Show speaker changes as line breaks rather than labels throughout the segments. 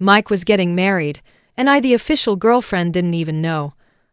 Mike was getting married, and I, the official girlfriend, didn't even know.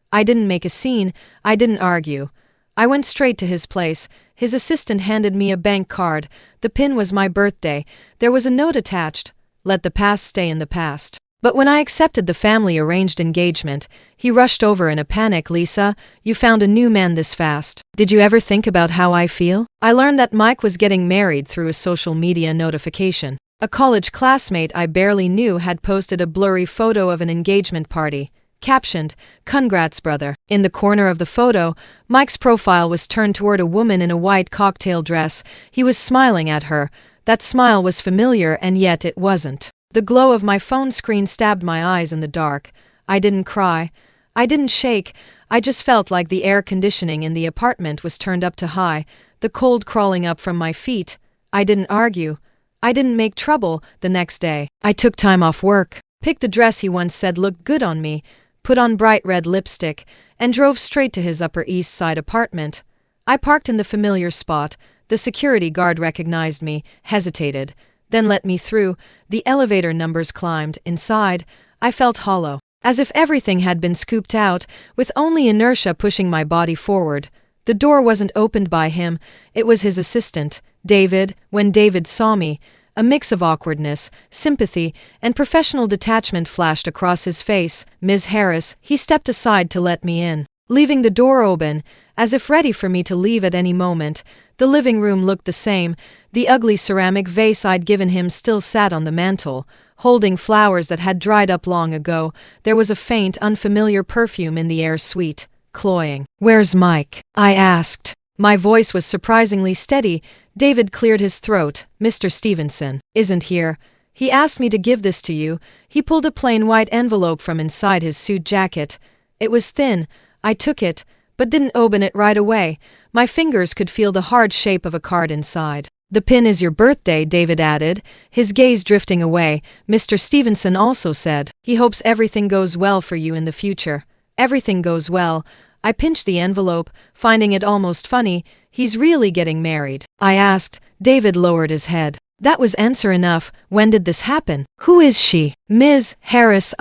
I didn't make a scene, I didn't argue. I went straight to his place. His assistant handed me a bank card. The pin was my birthday. There was a note attached. Let the past stay in the past. But when I accepted the family-arranged engagement, he rushed over in a panic. Lisa, you found a new man this fast. Did you ever think about how I feel? I learned that Mike was getting married through a social media notification. A college classmate I barely knew had posted a blurry photo of an engagement party, captioned, "Congrats, brother." In the corner of the photo, Mike's profile was turned toward a woman in a white cocktail dress. He was smiling at her. That smile was familiar, and yet it wasn't. The glow of my phone screen stabbed my eyes in the dark. I didn't cry. I didn't shake. I just felt like the air conditioning in the apartment was turned up to high, the cold crawling up from my feet. I didn't argue. I didn't make trouble. The next day, I took time off work, picked the dress he once said looked good on me, put on bright red lipstick, and drove straight to his Upper East Side apartment. I parked in the familiar spot. The security guard recognized me, hesitated, then let me through. The elevator numbers climbed. Inside, I felt hollow, as if everything had been scooped out, with only inertia pushing my body forward. The door wasn't opened by him, it was his assistant, David. When David saw me, a mix of awkwardness, sympathy, and professional detachment flashed across his face. "Ms. Harris," he stepped aside to let me in, leaving the door open, as if ready for me to leave at any moment. The living room looked the same. The ugly ceramic vase I'd given him still sat on the mantel, holding flowers that had dried up long ago. There was a faint, unfamiliar perfume in the air, sweet, cloying. "Where's Mike?" I asked. My voice was surprisingly steady. David cleared his throat. "Mr. Stevenson isn't here. He asked me to give this to you." He pulled a plain white envelope from inside his suit jacket. It was thin. I took it, but didn't open it right away. My fingers could feel the hard shape of a card inside. "The pin is your birthday," David added, his gaze drifting away. "Mr. Stevenson also said he hopes everything goes well for you in the future." Everything goes well. I pinched the envelope, finding it almost funny. "He's really getting married?" I asked. David lowered his head. That was answer enough. "When did this happen? Who is she?" "Ms. Harris."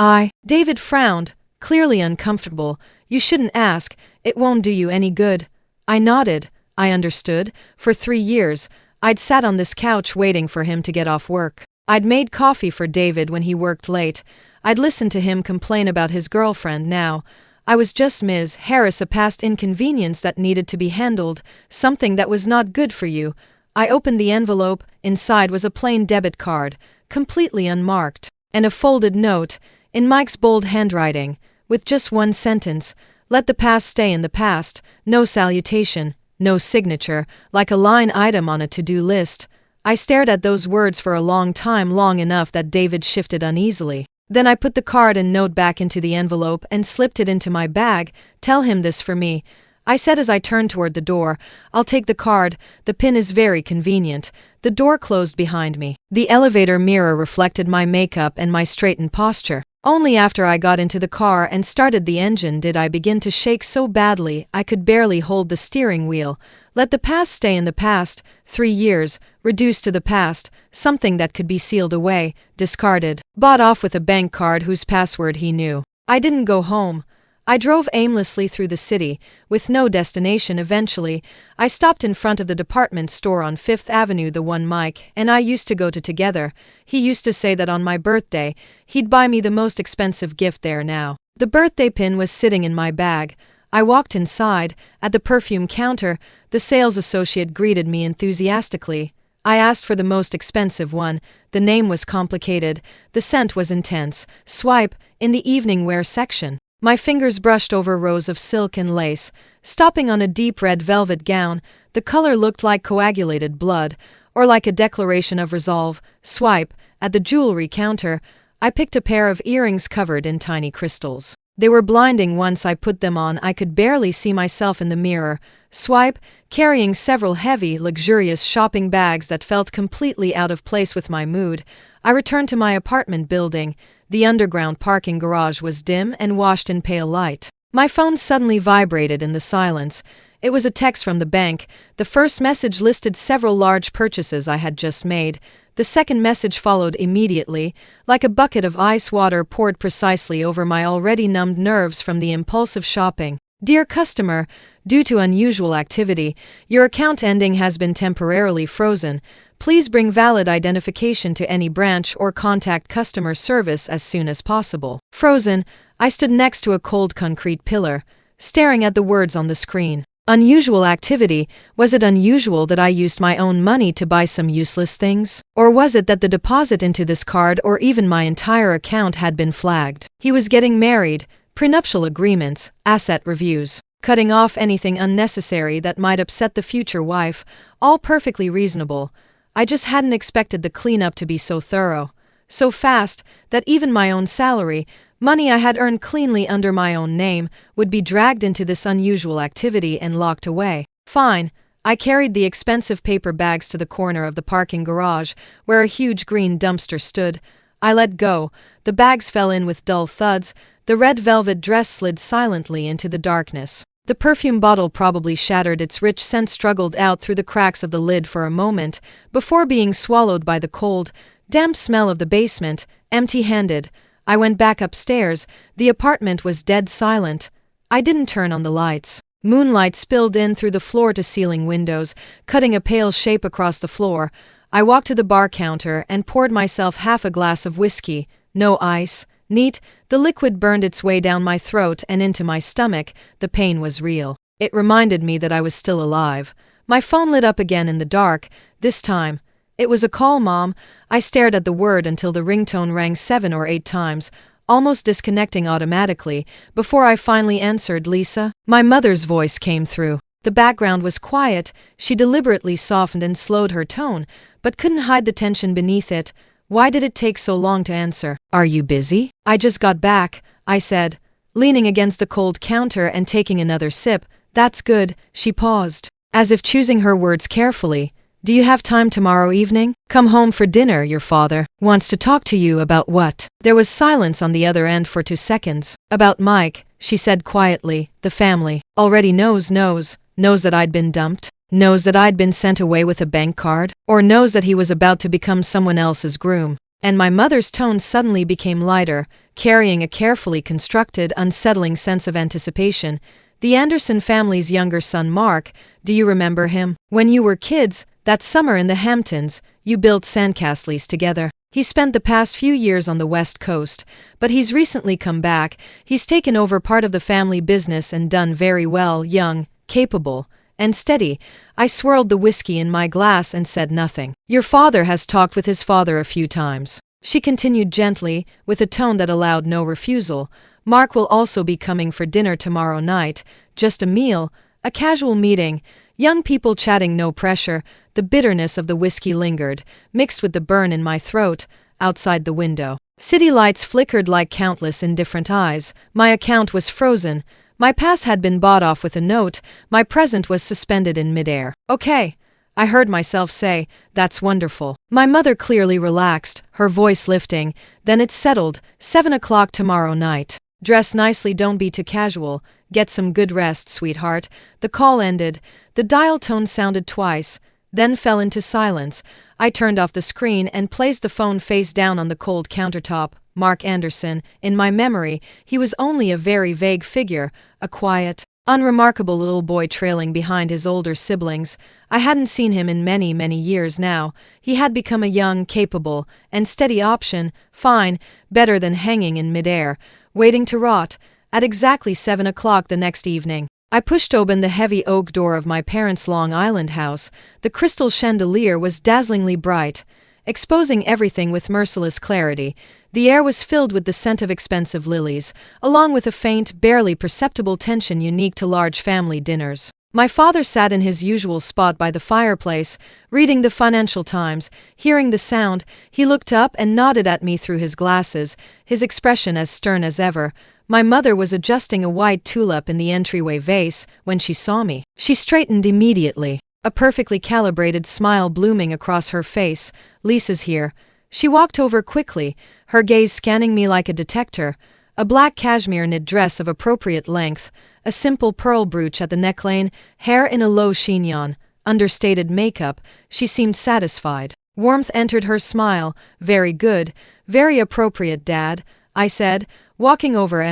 David frowned, clearly uncomfortable. "You shouldn't ask. It won't do you any good." I nodded. I understood. For 3 years, I'd sat on this couch waiting for him to get off work. I'd made coffee for David when he worked late. I'd listened to him complain about his girlfriend. Now, I was just Ms. Harris, a past inconvenience that needed to be handled, something that was not good for you. I opened the envelope. Inside was a plain debit card, completely unmarked, and a folded note, in Mike's bold handwriting, with just one sentence: "Let the past stay in the past." No salutation, no signature, like a line item on a to-do list. I stared at those words for a long time, long enough that David shifted uneasily. Then I put the card and note back into the envelope and slipped it into my bag. "Tell him this for me," I said as I turned toward the door. "I'll take the card. The pin is very convenient." The door closed behind me. The elevator mirror reflected my makeup and my straightened posture. Only after I got into the car and started the engine did I begin to shake so badly I could barely hold the steering wheel. Let the past stay in the past. 3 years, reduced to the past, something that could be sealed away, discarded, bought off with a bank card whose password he knew. I didn't go home. I drove aimlessly through the city, with no destination. Eventually, I stopped in front of the department store on 5th Avenue, the one Mike and I used to go to together. He used to say that on my birthday, he'd buy me the most expensive gift there. Now, the birthday pin was sitting in my bag. I walked inside. At the perfume counter, the sales associate greeted me enthusiastically. I asked for the most expensive one. The name was complicated. The scent was intense. Swipe, in the evening wear section. My fingers brushed over rows of silk and lace, stopping on a deep red velvet gown. The color looked like coagulated blood, or like a declaration of resolve. Swipe, at the jewelry counter, I picked a pair of earrings covered in tiny crystals. They were blinding. Once I put them on, I could barely see myself in the mirror. Swipe, carrying several heavy, luxurious shopping bags that felt completely out of place with my mood, I returned to my apartment building. The underground parking garage was dim and washed in pale light. My phone suddenly vibrated in the silence. It was a text from the bank. The first message listed several large purchases I had just made. The second message followed immediately, like a bucket of ice water poured precisely over my already numbed nerves from the impulsive shopping. Dear customer, due to unusual activity, your account ending has been temporarily frozen. Please bring valid identification to any branch or contact customer service as soon as possible. Frozen, I stood next to a cold concrete pillar, staring at the words on the screen. Unusual activity. Was it unusual that I used my own money to buy some useless things? Or was it that the deposit into this card or even my entire account had been flagged? He was getting married, prenuptial agreements, asset reviews, cutting off anything unnecessary that might upset the future wife, all perfectly reasonable. I just hadn't expected the cleanup to be so thorough, so fast, that even my own salary, money I had earned cleanly under my own name, would be dragged into this unusual activity and locked away. Fine. I carried the expensive paper bags to the corner of the parking garage, where a huge green dumpster stood. I let go. The bags fell in with dull thuds. The red velvet dress slid silently into the darkness. The perfume bottle probably shattered. Its rich scent struggled out through the cracks of the lid for a moment, before being swallowed by the cold, damp smell of the basement. Empty-handed, I went back upstairs. The apartment was dead silent. I didn't turn on the lights. Moonlight spilled in through the floor-to-ceiling windows, cutting a pale shape across the floor. I walked to the bar counter and poured myself half a glass of whiskey. No ice. Neat. The liquid burned its way down my throat and into my stomach. The pain was real. It reminded me that I was still alive. My phone lit up again in the dark. This time, it was a call, Mom. I stared at the word until the ringtone rang 7 or 8 times, almost disconnecting automatically, before I finally answered. Lisa? My mother's voice came through. The background was quiet. She deliberately softened and slowed her tone, but couldn't hide the tension beneath it. Why did it take so long to answer? Are you busy? I just got back, I said, leaning against the cold counter and taking another sip. That's good. She paused, as if choosing her words carefully. Do you have time tomorrow evening? Come home for dinner. Your father wants to talk to you. About what? There was silence on the other end for 2 seconds. About Mike, she said quietly. The family already knows that I'd been dumped, knows that I'd been sent away with a bank card, or knows that he was about to become someone else's groom. And my mother's tone suddenly became lighter, carrying a carefully constructed, unsettling sense of anticipation. The Anderson family's younger son Mark, do you remember him? When you were kids, that summer in the Hamptons, you built sandcastles together. He spent the past few years on the West Coast, but he's recently come back. He's taken over part of the family business and done very well. Young, capable, and steady. I swirled the whiskey in my glass and said nothing. Your father has talked with his father a few times, she continued gently, with a tone that allowed no refusal. Mark will also be coming for dinner tomorrow night. Just a meal, a casual meeting, young people chatting, no pressure. The bitterness of the whiskey lingered, mixed with the burn in my throat. Outside the window, city lights flickered like countless indifferent eyes. My account was frozen. My past had been bought off with a note. My present was suspended in midair. Okay, I heard myself say. That's wonderful. My mother clearly relaxed, her voice lifting. Then it settled. 7 o'clock tomorrow night. Dress nicely, don't be too casual. Get some good rest, sweetheart. The call ended. The dial tone sounded twice, then fell into silence. I turned off the screen and placed the phone face down on the cold countertop. Mark Anderson, in my memory, he was only a very vague figure, a quiet, unremarkable little boy trailing behind his older siblings. I hadn't seen him in many, many years now. He had become a young, capable, and steady option. Fine, better than hanging in midair, waiting to rot. At exactly 7 o'clock the next evening, I pushed open the heavy oak door of my parents' Long Island house. The crystal chandelier was dazzlingly bright, exposing everything with merciless clarity. The air was filled with the scent of expensive lilies, along with a faint, barely perceptible tension unique to large family dinners. My father sat in his usual spot by the fireplace, reading the Financial Times. Hearing the sound, he looked up and nodded at me through his glasses, his expression as stern as ever. My mother was adjusting a white tulip in the entryway vase when she saw me. She straightened immediately, a perfectly calibrated smile blooming across her face. Lisa's here. She walked over quickly, her gaze scanning me like a detector. A black cashmere knit dress of appropriate length, a simple pearl brooch at the neckline, hair in a low chignon, understated makeup. She seemed satisfied. Warmth entered her smile. Very good, very appropriate, Dad, I said. Walking over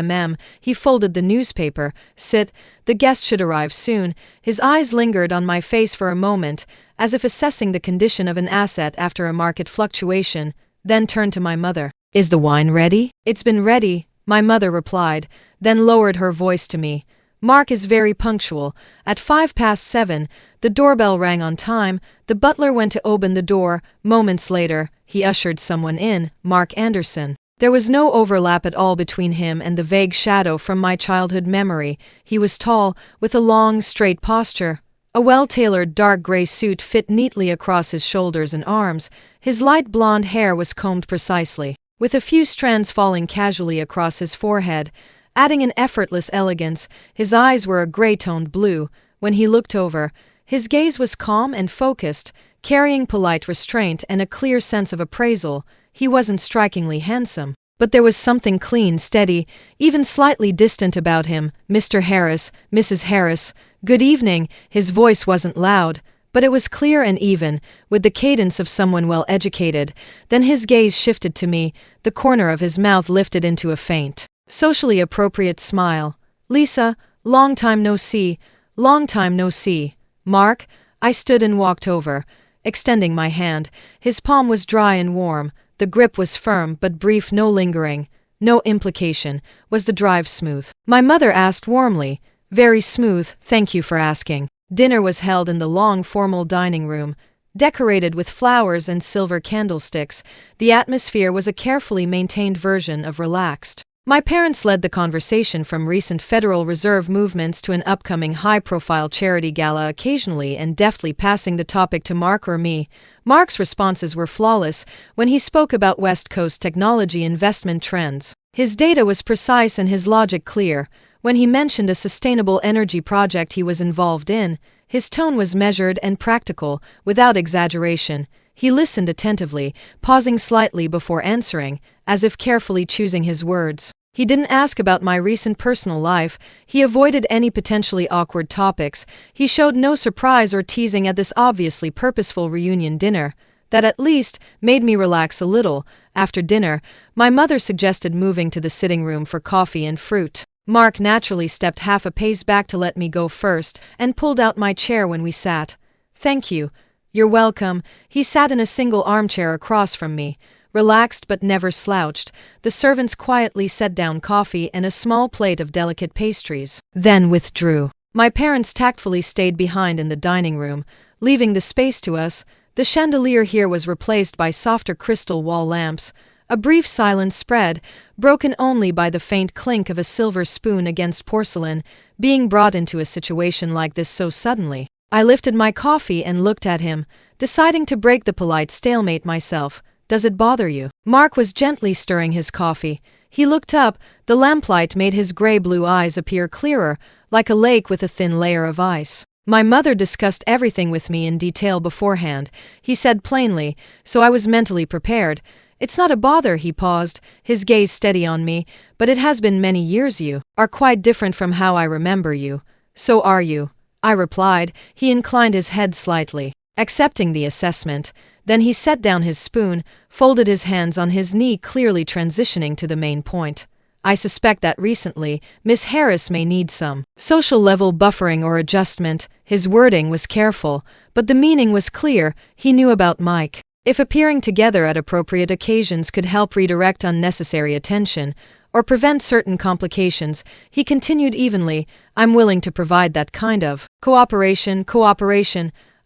he folded the newspaper. Sit, the guest should arrive soon. His eyes lingered on my face for a moment, as if assessing the condition of an asset after a market fluctuation, then turned to my mother. Is the wine ready? It's been ready, my mother replied, then lowered her voice to me. Mark is very punctual. At 7:05, the doorbell rang on time. The butler went to open the door. Moments later, he ushered someone in, Mark Anderson. There was no overlap at all between him and the vague shadow from my childhood memory. He was tall, with a long, straight posture. A well-tailored dark gray suit fit neatly across his shoulders and arms. His light blonde hair was combed precisely, with a few strands falling casually across his forehead, adding an effortless elegance. His eyes were a gray-toned blue. When he looked over, his gaze was calm and focused, carrying polite restraint and a clear sense of appraisal. He wasn't strikingly handsome, but there was something clean, steady, even slightly distant about him. Mr. Harris, Mrs. Harris, good evening. His voice wasn't loud, but it was clear and even, with the cadence of someone well educated. Then his gaze shifted to me. The corner of his mouth lifted into a faint, socially appropriate smile. Lisa, long time no see. Long time no see. Mark, I stood and walked over, extending my hand. His palm was dry and warm. The grip was firm but brief, no lingering, no implication. Was the drive smooth? My mother asked warmly. Very smooth, thank you for asking. Dinner was held in the long formal dining room, decorated with flowers and silver candlesticks. The atmosphere was a carefully maintained version of relaxed. My parents led the conversation from recent Federal Reserve movements to an upcoming high-profile charity gala, occasionally and deftly passing the topic to Mark or me. Mark's responses were flawless when he spoke about West Coast technology investment trends. His data was precise and his logic clear. When he mentioned a sustainable energy project he was involved in, his tone was measured and practical, without exaggeration. He listened attentively, pausing slightly before answering, as if carefully choosing his words. He didn't ask about my recent personal life. He avoided any potentially awkward topics. He showed no surprise or teasing at this obviously purposeful reunion dinner. That at least made me relax a little. After dinner, my mother suggested moving to the sitting room for coffee and fruit. Mark naturally stepped half a pace back to let me go first, and pulled out my chair when we sat. Thank you. You're welcome. He sat in a single armchair across from me, relaxed but never slouched. The servants quietly set down coffee and a small plate of delicate pastries, then withdrew. My parents tactfully stayed behind in the dining room, leaving the space to us. The chandelier here was replaced by softer crystal wall lamps. A brief silence spread, broken only by the faint clink of a silver spoon against porcelain, being brought into a situation like this so suddenly. I lifted my coffee and looked at him, deciding to break the polite stalemate myself. Does it bother you? Mark was gently stirring his coffee. He looked up. The lamplight made his gray-blue eyes appear clearer, like a lake with a thin layer of ice. My mother discussed everything with me in detail beforehand, he said plainly, so I was mentally prepared. It's not a bother, he paused, his gaze steady on me, but it has been many years. You are quite different from how I remember you. So are you, I replied. He inclined his head slightly, accepting the assessment. Then he set down his spoon, folded his hands on his knee, clearly transitioning to the main point. I suspect that recently, Miss Harris may need some social level buffering or adjustment. His wording was careful, but the meaning was clear. He knew about Mike. If appearing together at appropriate occasions could help redirect unnecessary attention, or prevent certain complications, he continued evenly, I'm willing to provide that kind of cooperation.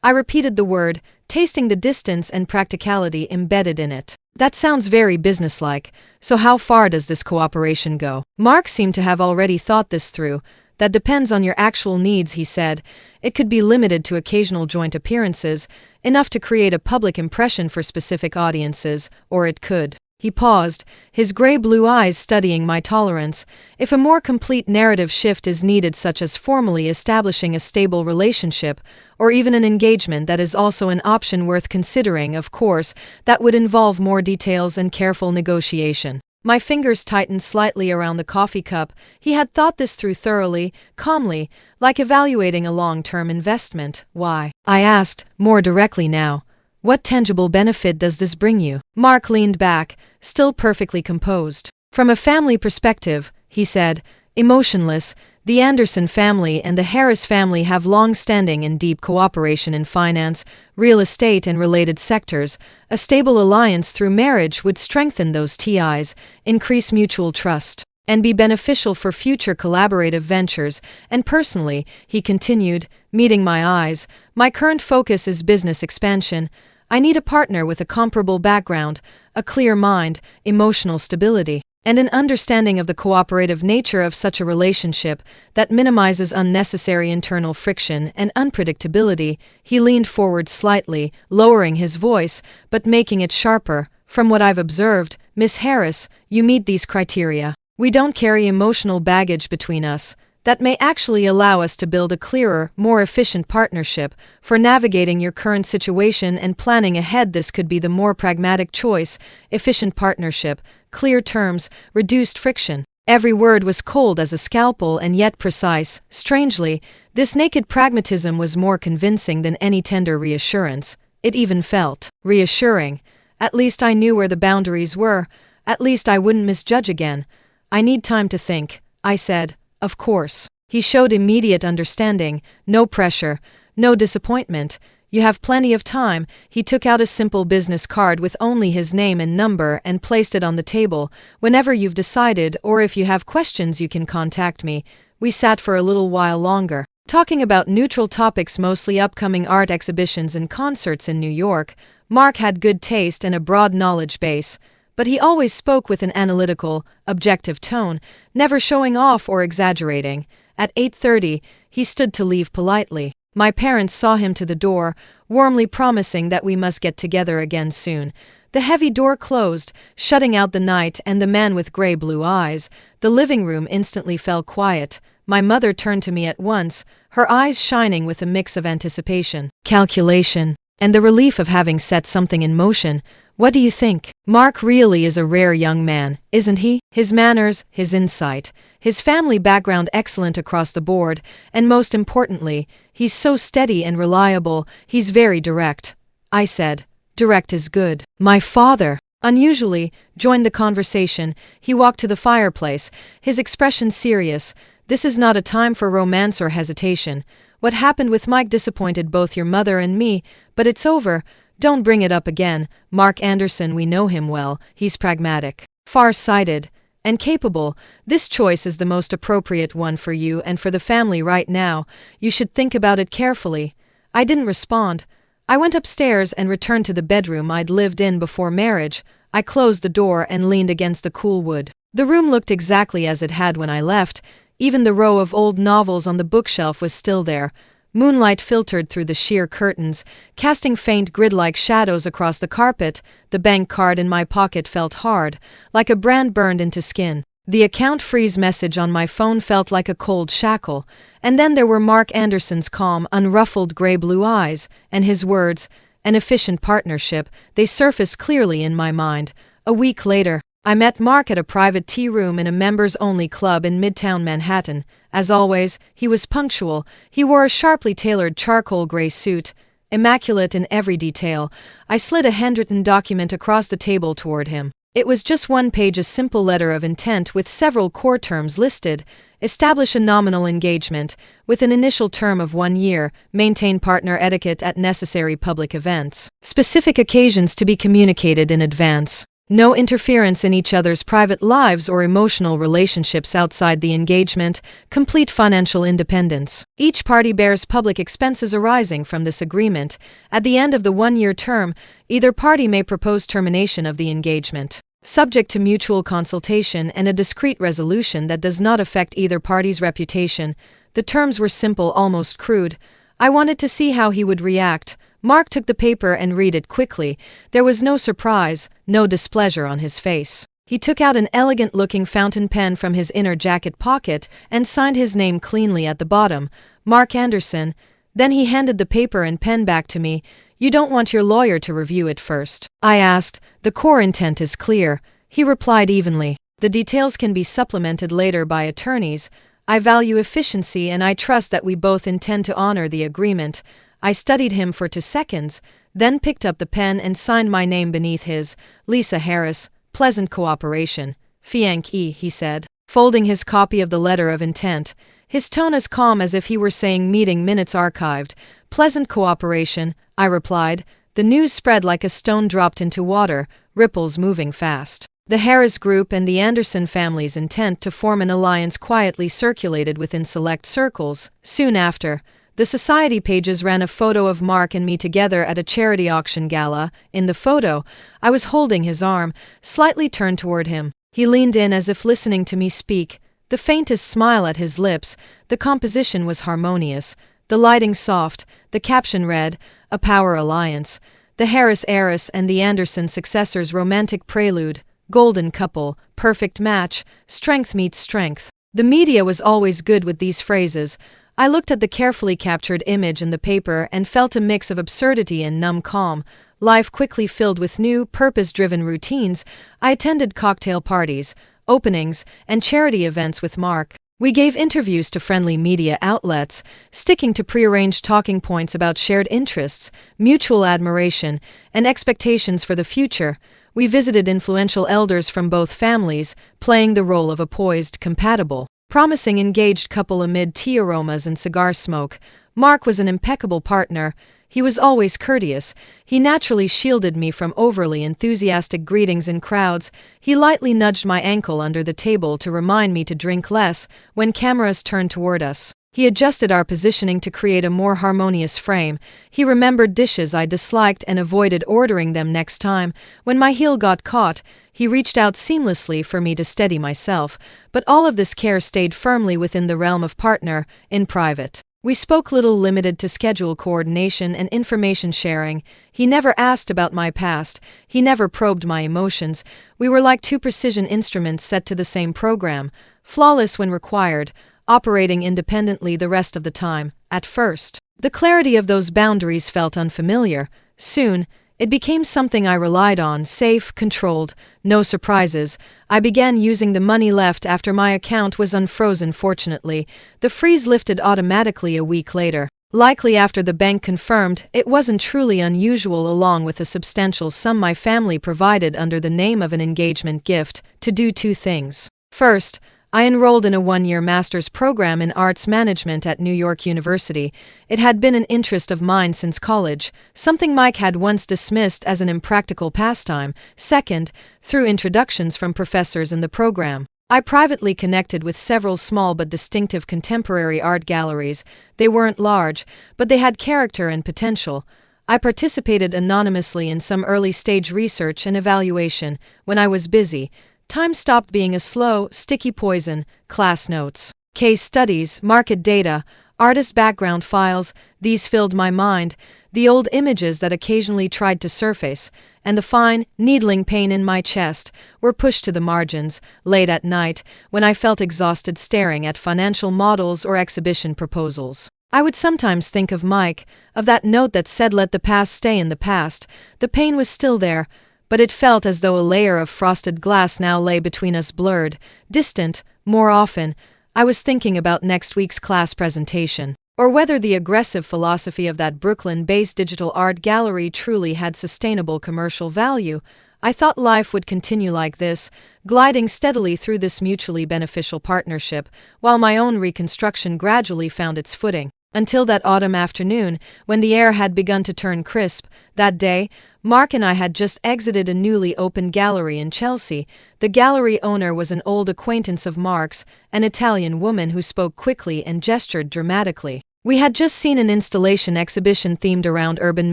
I repeated the word, tasting the distance and practicality embedded in it. That sounds very businesslike, so how far does this cooperation go? Mark seemed to have already thought this through. That depends on your actual needs, he said. It could be limited to occasional joint appearances, enough to create a public impression for specific audiences, or it could. He paused, his gray-blue eyes studying my tolerance. If a more complete narrative shift is needed, such as formally establishing a stable relationship, or even an engagement, that is also an option worth considering. Of course, that would involve more details and careful negotiation. My fingers tightened slightly around the coffee cup. He had thought this through thoroughly, calmly, like evaluating a long-term investment. Why? I asked, more directly now. What tangible benefit does this bring you? Mark leaned back, still perfectly composed. From a family perspective, he said, emotionless, the Anderson family and the Harris family have long-standing and deep cooperation in finance, real estate and related sectors. A stable alliance through marriage would strengthen those ties, increase mutual trust, and be beneficial for future collaborative ventures. And personally, he continued, meeting my eyes, my current focus is business expansion. I need a partner with a comparable background, a clear mind, emotional stability, and an understanding of the cooperative nature of such a relationship that minimizes unnecessary internal friction and unpredictability. He leaned forward slightly, lowering his voice, but making it sharper. From what I've observed, Miss Harris, you meet these criteria. We don't carry emotional baggage between us. That may actually allow us to build a clearer, more efficient partnership. For navigating your current situation and planning ahead, this could be the more pragmatic choice. Efficient partnership, clear terms, reduced friction. Every word was cold as a scalpel and yet precise. Strangely, this naked pragmatism was more convincing than any tender reassurance. It even felt reassuring. At least I knew where the boundaries were. At least I wouldn't misjudge again. I need time to think, I said. Of course. He showed immediate understanding, no pressure, no disappointment. You have plenty of time. He took out a simple business card with only his name and number and placed it on the table. Whenever you've decided, or if you have questions, you can contact me. We sat for a little while longer, talking about neutral topics, mostly upcoming art exhibitions and concerts in New York. Mark had good taste and a broad knowledge base, but he always spoke with an analytical, objective tone, never showing off or exaggerating. At 8:30, he stood to leave politely. My parents saw him to the door, warmly promising that we must get together again soon. The heavy door closed, shutting out the night and the man with gray-blue eyes. The living room instantly fell quiet. My mother turned to me at once, her eyes shining with a mix of anticipation, calculation, and the relief of having set something in motion. What do you think? Mark really is a rare young man, isn't he? His manners, his insight, his family background excellent across the board, and most importantly, he's so steady and reliable. He's very direct. I said, direct is good. My father, unusually, joined the conversation. He walked to the fireplace, his expression serious. This is not a time for romance or hesitation. What happened with Mike disappointed both your mother and me, but it's over. Don't bring it up again. Mark Anderson, we know him well. He's pragmatic, far-sighted, and capable. This choice is the most appropriate one for you and for the family right now. You should think about it carefully. I didn't respond. I went upstairs and returned to the bedroom I'd lived in before marriage. I closed the door and leaned against the cool wood. The room looked exactly as it had when I left. Even the row of old novels on the bookshelf was still there. Moonlight filtered through the sheer curtains, casting faint grid-like shadows across the carpet. The bank card in my pocket felt hard, like a brand burned into skin. The account freeze message on my phone felt like a cold shackle. And then there were Mark Anderson's calm, unruffled gray-blue eyes, and his words, an efficient partnership. They surfaced clearly in my mind. A week later, I met Mark at a private tea room in a members-only club in Midtown Manhattan. As always, he was punctual. He wore a sharply tailored charcoal gray suit, immaculate in every detail. I slid a handwritten document across the table toward him. It was just one page, a simple letter of intent with several core terms listed. Establish a nominal engagement, with an initial term of 1 year, maintain partner etiquette at necessary public events. Specific occasions to be communicated in advance. No interference in each other's private lives or emotional relationships outside the engagement. Complete financial independence. Each party bears public expenses arising from this agreement. At the end of the 1-year term, either party may propose termination of the engagement, subject to mutual consultation and a discreet resolution that does not affect either party's reputation. The terms were simple, almost crude. I wanted to see how he would react. Mark took the paper and read it quickly. There was no surprise, no displeasure on his face. He took out an elegant-looking fountain pen from his inner jacket pocket and signed his name cleanly at the bottom, Mark Anderson. Then he handed the paper and pen back to me. You don't want your lawyer to review it first? I asked. The core intent is clear. He replied evenly. The details can be supplemented later by attorneys. I value efficiency and I trust that we both intend to honor the agreement. I studied him for 2 seconds, then picked up the pen and signed my name beneath his. Lisa Harris, pleasant cooperation. Fiancé, he said, folding his copy of the letter of intent, his tone as calm as if he were saying meeting minutes archived. Pleasant cooperation, I replied. The news spread like a stone dropped into water, ripples moving fast. The Harris Group and the Anderson family's intent to form an alliance quietly circulated within select circles. Soon after, the society pages ran a photo of Mark and me together at a charity auction gala. In the photo, I was holding his arm, slightly turned toward him. He leaned in as if listening to me speak, the faintest smile at his lips. The composition was harmonious, the lighting soft, the caption read, "A Power Alliance. The Harris heiress and the Anderson successor's romantic prelude. Golden couple, perfect match, strength meets strength." The media was always good with these phrases. I looked at the carefully captured image in the paper and felt a mix of absurdity and numb calm. Life quickly filled with new, purpose-driven routines. I attended cocktail parties, openings, and charity events with Mark. We gave interviews to friendly media outlets, sticking to prearranged talking points about shared interests, mutual admiration, and expectations for the future. We visited influential elders from both families, playing the role of a poised, compatible, promising engaged couple amid tea aromas and cigar smoke. Mark was an impeccable partner. He was always courteous. He naturally shielded me from overly enthusiastic greetings in crowds. He lightly nudged my ankle under the table to remind me to drink less when cameras turned toward us. He adjusted our positioning to create a more harmonious frame. He remembered dishes I disliked and avoided ordering them next time. When my heel got caught, he reached out seamlessly for me to steady myself. But all of this care stayed firmly within the realm of partner, in private. We spoke little, limited to schedule coordination and information sharing. He never asked about my past. He never probed my emotions. We were like two precision instruments set to the same program, flawless when required, operating independently the rest of the time. At first, the clarity of those boundaries felt unfamiliar. Soon, it became something I relied on, safe, controlled, no surprises. I began using the money left after my account was unfrozen. Fortunately, the freeze lifted automatically a week later. Likely after the bank confirmed it wasn't truly unusual, along with a substantial sum my family provided under the name of an engagement gift, to do two things. First, I enrolled in a 1-year master's program in arts management at New York University. It had been an interest of mine since college, something Mike had once dismissed as an impractical pastime. Second, through introductions from professors in the program, I privately connected with several small but distinctive contemporary art galleries. They weren't large, but they had character and potential. I participated anonymously in some early-stage research and evaluation. When I was busy, time stopped being a slow, sticky poison. Class notes, case studies, market data, artist background files, these filled my mind. The old images that occasionally tried to surface, and the fine, needling pain in my chest, were pushed to the margins. Late at night, when I felt exhausted staring at financial models or exhibition proposals, I would sometimes think of Mike, of that note that said, "Let the past stay in the past." The pain was still there, but it felt as though a layer of frosted glass now lay between us, blurred, distant. More often, I was thinking about next week's class presentation, or whether the aggressive philosophy of that Brooklyn-based digital art gallery truly had sustainable commercial value. I thought life would continue like this, gliding steadily through this mutually beneficial partnership, while my own reconstruction gradually found its footing. Until that autumn afternoon, when the air had begun to turn crisp. That day, Mark and I had just exited a newly opened gallery in Chelsea. The gallery owner was an old acquaintance of Mark's, an Italian woman who spoke quickly and gestured dramatically. We had just seen an installation exhibition themed around urban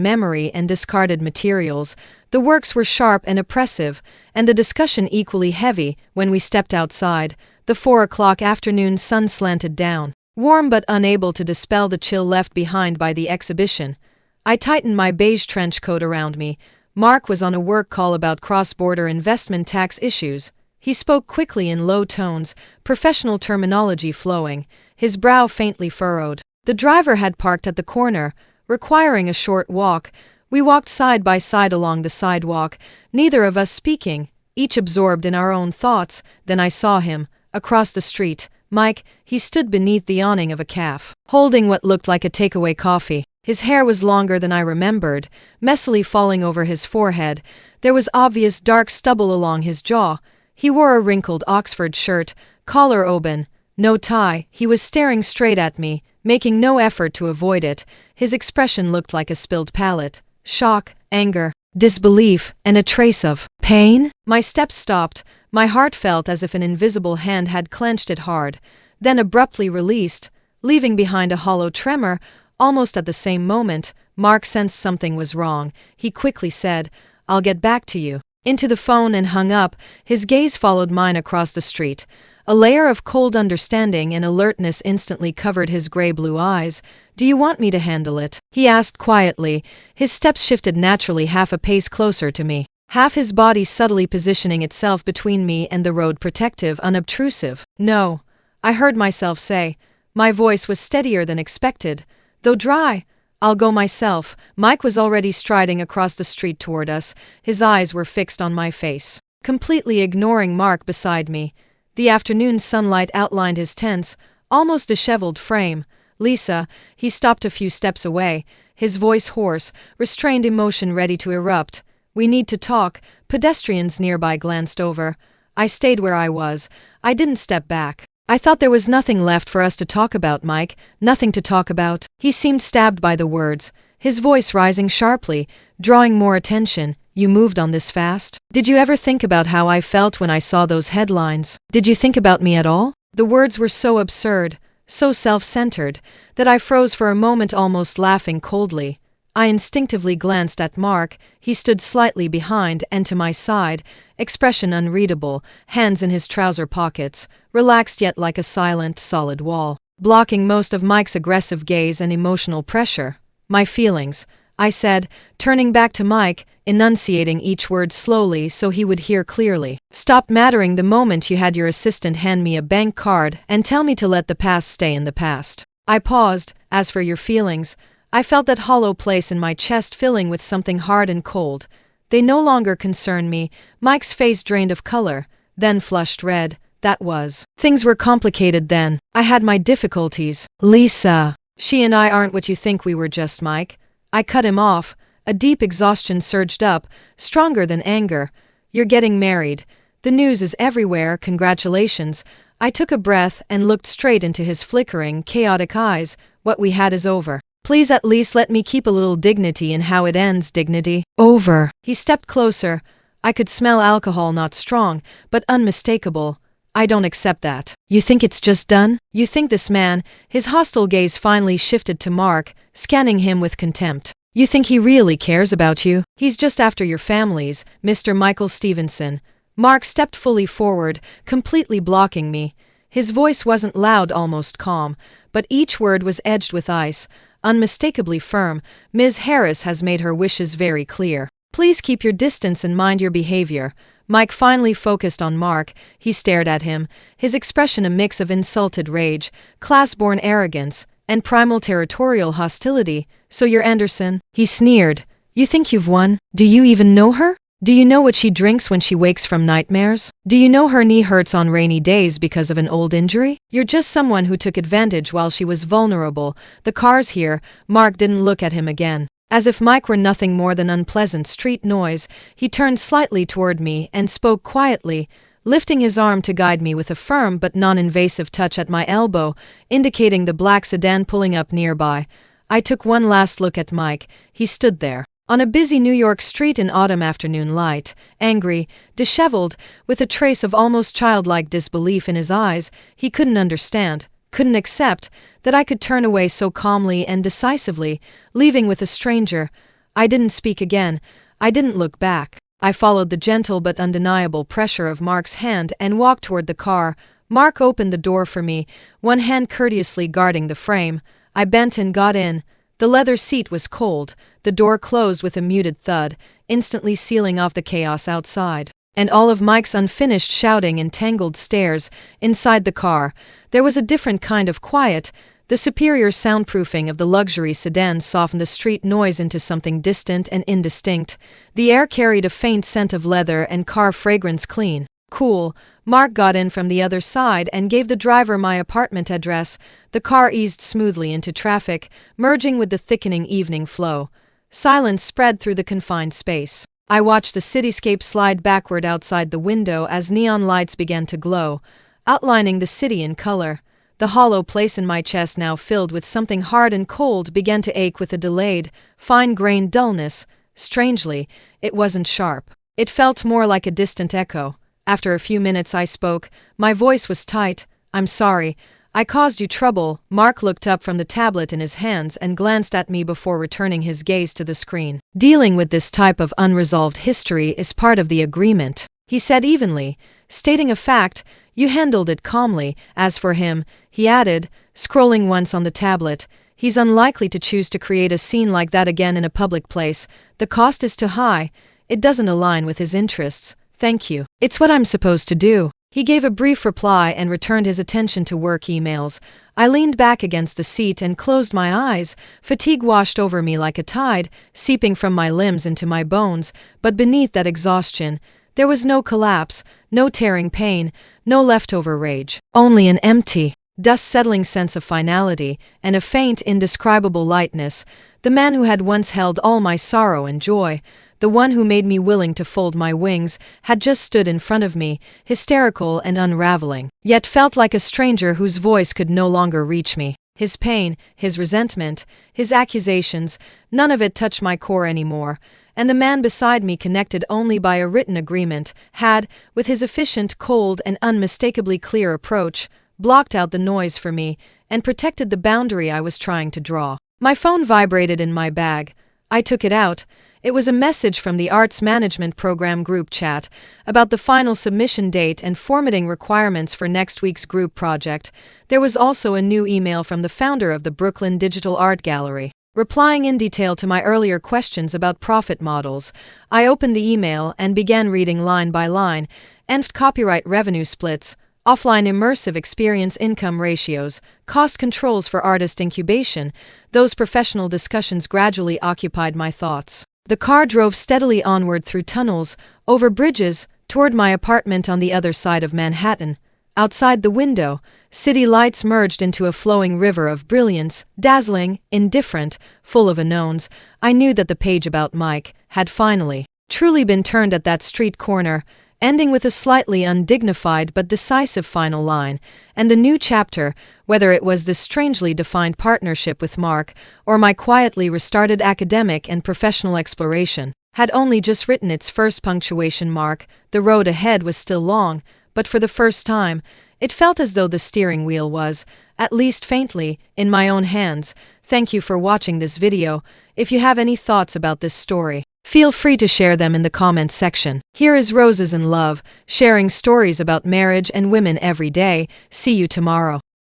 memory and discarded materials. The works were sharp and oppressive, and the discussion equally heavy. When we stepped outside, the 4 o'clock afternoon sun slanted down, warm but unable to dispel the chill left behind by the exhibition. I tightened my beige trench coat around me. Mark was on a work call about cross-border investment tax issues. He spoke quickly in low tones, professional terminology flowing, his brow faintly furrowed. The driver had parked at the corner, requiring a short walk. We walked side by side along the sidewalk, neither of us speaking, each absorbed in our own thoughts. Then I saw him, across the street. Mike, he stood beneath the awning of a cafe, holding what looked like a takeaway coffee. His hair was longer than I remembered, messily falling over his forehead. There was obvious dark stubble along his jaw. He wore a wrinkled Oxford shirt, collar open, no tie. He was staring straight at me, making no effort to avoid it. His expression looked like a spilled palate. Shock, anger, disbelief, and a trace of pain. My steps stopped. My heart felt as if an invisible hand had clenched it hard, then abruptly released, leaving behind a hollow tremor. Almost at the same moment, Mark sensed something was wrong. He quickly said, "I'll get back to you," into the phone and hung up. His gaze followed mine across the street. A layer of cold understanding and alertness instantly covered his gray-blue eyes. "Do you want me to handle it?" he asked quietly. His steps shifted naturally half a pace closer to me, half his body subtly positioning itself between me and the road, protective, unobtrusive. "No," I heard myself say. My voice was steadier than expected, though dry. "I'll go myself." Mike was already striding across the street toward us. His eyes were fixed on my face, completely ignoring Mark beside me. The afternoon sunlight outlined his tense, almost disheveled frame. "Lisa," he stopped a few steps away, his voice hoarse, restrained emotion ready to erupt. "We need to talk." Pedestrians nearby glanced over. I stayed where I was. I didn't step back. "I thought there was nothing left for us to talk about, Mike. Nothing to talk about." He seemed stabbed by the words, his voice rising sharply, drawing more attention. "You moved on this fast? Did you ever think about how I felt when I saw those headlines? Did you think about me at all?" The words were so absurd, so self-centered, that I froze for a moment, almost laughing coldly. I instinctively glanced at Mark. He stood slightly behind and to my side, expression unreadable, hands in his trouser pockets, relaxed yet like a silent, solid wall, blocking most of Mike's aggressive gaze and emotional pressure. "My feelings," I said, turning back to Mike, enunciating each word slowly so he would hear clearly, "stopped mattering the moment you had your assistant hand me a bank card and tell me to let the past stay in the past." I paused. "As for your feelings," I felt that hollow place in my chest filling with something hard and cold. "They no longer concern me." Mike's face drained of color, then flushed red. That was. Things were complicated then. I had my difficulties. "Lisa, she and I aren't what you think we were, just Mike." I cut him off. A deep exhaustion surged up, stronger than anger. "You're getting married. The news is everywhere. Congratulations." I took a breath and looked straight into his flickering, chaotic eyes. "What we had is over. Please at least let me keep a little dignity in how it ends." "Dignity? Over." He stepped closer. I could smell alcohol, not strong, but unmistakable. "I don't accept that." "You think it's just done? You think this man," his hostile gaze finally shifted to Mark, scanning him with contempt, "you think he really cares about you? He's just after your families, Mr. Michael Stevenson." Mark stepped fully forward, completely blocking me. His voice wasn't loud, almost calm, but each word was edged with ice, unmistakably firm. "Ms. Harris has made her wishes very clear. Please keep your distance and mind your behavior." Mike finally focused on Mark. He stared at him, his expression a mix of insulted rage, class-born arrogance, and primal territorial hostility. "So you're Anderson?" he sneered. "You think you've won? Do you even know her? Do you know what she drinks when she wakes from nightmares? Do you know her knee hurts on rainy days because of an old injury? You're just someone who took advantage while she was vulnerable." "The car's here." Mark didn't look at him again. As if Mike were nothing more than unpleasant street noise, he turned slightly toward me and spoke quietly, lifting his arm to guide me with a firm but non-invasive touch at my elbow, indicating the black sedan pulling up nearby. I took one last look at Mike. He stood there, on a busy New York street in autumn afternoon light, angry, disheveled, with a trace of almost childlike disbelief in his eyes. He couldn't understand, couldn't accept, that I could turn away so calmly and decisively, leaving with a stranger. I didn't speak again. I didn't look back. I followed the gentle but undeniable pressure of Mark's hand and walked toward the car. Mark opened the door for me, one hand courteously guarding the frame. I bent and got in. The leather seat was cold. The door closed with a muted thud, instantly sealing off the chaos outside, and all of Mike's unfinished shouting and tangled stares. Inside the car, there was a different kind of quiet. The superior soundproofing of the luxury sedan softened the street noise into something distant and indistinct. The air carried a faint scent of leather and car fragrance, clean, cool. Mark got in from the other side and gave the driver my apartment address. The car eased smoothly into traffic, merging with the thickening evening flow. Silence spread through the confined space. I watched the cityscape slide backward outside the window as neon lights began to glow, outlining the city in color. The hollow place in my chest, now filled with something hard and cold, began to ache with a delayed, fine-grained dullness. Strangely, it wasn't sharp. It felt more like a distant echo. After a few minutes I spoke. My voice was tight. "I'm sorry. I caused you trouble." Mark looked up from the tablet in his hands and glanced at me before returning his gaze to the screen. "Dealing with this type of unresolved history is part of the agreement," he said evenly, stating a fact. "You handled it calmly. As for him," he added, scrolling once on the tablet, "he's unlikely to choose to create a scene like that again in a public place. The cost is too high. It doesn't align with his interests. Thank you. It's what I'm supposed to do." He gave a brief reply and returned his attention to work emails. I leaned back against the seat and closed my eyes. Fatigue washed over me like a tide, seeping from my limbs into my bones, but beneath that exhaustion, there was no collapse, no tearing pain, no leftover rage. Only an empty, dust-settling sense of finality, and a faint, indescribable lightness. The man who had once held all my sorrow and joy, the one who made me willing to fold my wings, had just stood in front of me, hysterical and unraveling, yet felt like a stranger whose voice could no longer reach me. His pain, his resentment, his accusations, none of it touched my core anymore, and the man beside me, connected only by a written agreement, had, with his efficient, cold, and unmistakably clear approach, blocked out the noise for me and protected the boundary I was trying to draw. My phone vibrated in my bag. I took it out. It was a message from the Arts Management Program group chat about the final submission date and formatting requirements for next week's group project. There was also a new email from the founder of the Brooklyn Digital Art Gallery, replying in detail to my earlier questions about profit models. I opened the email and began reading line by line. ENFT copyright revenue splits, offline immersive experience income ratios, cost controls for artist incubation. Those professional discussions gradually occupied my thoughts. The car drove steadily onward through tunnels, over bridges, toward my apartment on the other side of Manhattan. Outside the window, city lights merged into a flowing river of brilliance, dazzling, indifferent, full of unknowns. I knew that the page about Mike had finally, truly been turned at that street corner, ending with a slightly undignified but decisive final line, and the new chapter, whether it was this strangely defined partnership with Mark, or my quietly restarted academic and professional exploration, had only just written its first punctuation mark. The road ahead was still long, but for the first time, it felt as though the steering wheel was, at least faintly, in my own hands. Thank you for watching this video. If you have any thoughts about this story, feel free to share them in the comments section. Here is Roses and Love, sharing stories about marriage and women every day. See you tomorrow.